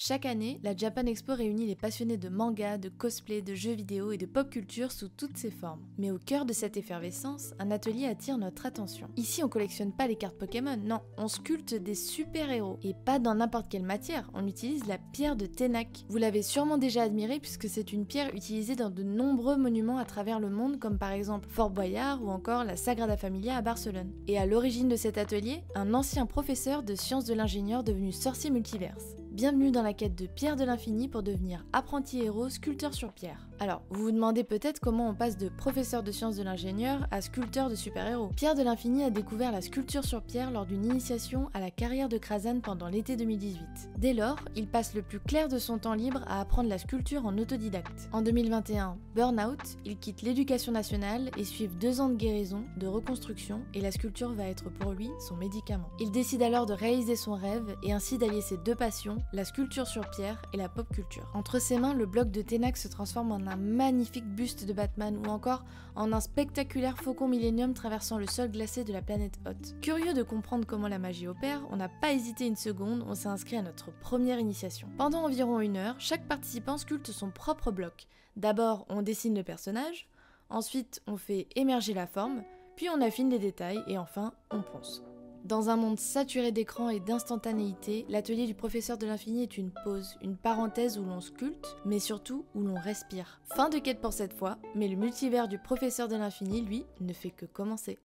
Chaque année, la Japan Expo réunit les passionnés de manga, de cosplay, de jeux vidéo et de pop culture sous toutes ses formes. Mais au cœur de cette effervescence, un atelier attire notre attention. Ici, on collectionne pas les cartes Pokémon, non, on sculpte des super-héros. Et pas dans n'importe quelle matière, on utilise la pierre de Tenak. Vous l'avez sûrement déjà admirée puisque c'est une pierre utilisée dans de nombreux monuments à travers le monde, comme par exemple Fort Boyard ou encore la Sagrada Familia à Barcelone. Et à l'origine de cet atelier, un ancien professeur de sciences de l'ingénieur devenu sorcier multiverse. Bienvenue dans la quête de pierre de l'infini pour devenir apprenti héros sculpteur sur pierre. Alors, vous vous demandez peut-être comment on passe de professeur de sciences de l'ingénieur à sculpteur de super-héros. Pierre de l'infini a découvert la sculpture sur pierre lors d'une initiation à la carrière de Krasan pendant l'été 2018. Dès lors, il passe le plus clair de son temps libre à apprendre la sculpture en autodidacte. En 2021, burn-out, il quitte l'éducation nationale et suit 2 ans de guérison, de reconstruction, et la sculpture va être pour lui son médicament. Il décide alors de réaliser son rêve et ainsi d'allier ses 2 passions, la sculpture sur pierre et la pop culture. Entre ses mains, le bloc de Tenak se transforme en un magnifique buste de Batman ou encore en un spectaculaire faucon Millennium traversant le sol glacé de la planète Hoth. Curieux de comprendre comment la magie opère, on n'a pas hésité une seconde, on s'est inscrit à notre première initiation. Pendant environ 1 heure, chaque participant sculpte son propre bloc. D'abord, on dessine le personnage, ensuite on fait émerger la forme, puis on affine les détails et enfin on ponce. Dans un monde saturé d'écrans et d'instantanéité, l'atelier du professeur de l'infini est une pause, une parenthèse où l'on sculpte, mais surtout où l'on respire. Fin de quête pour cette fois, mais le multivers du professeur de l'infini, lui, ne fait que commencer.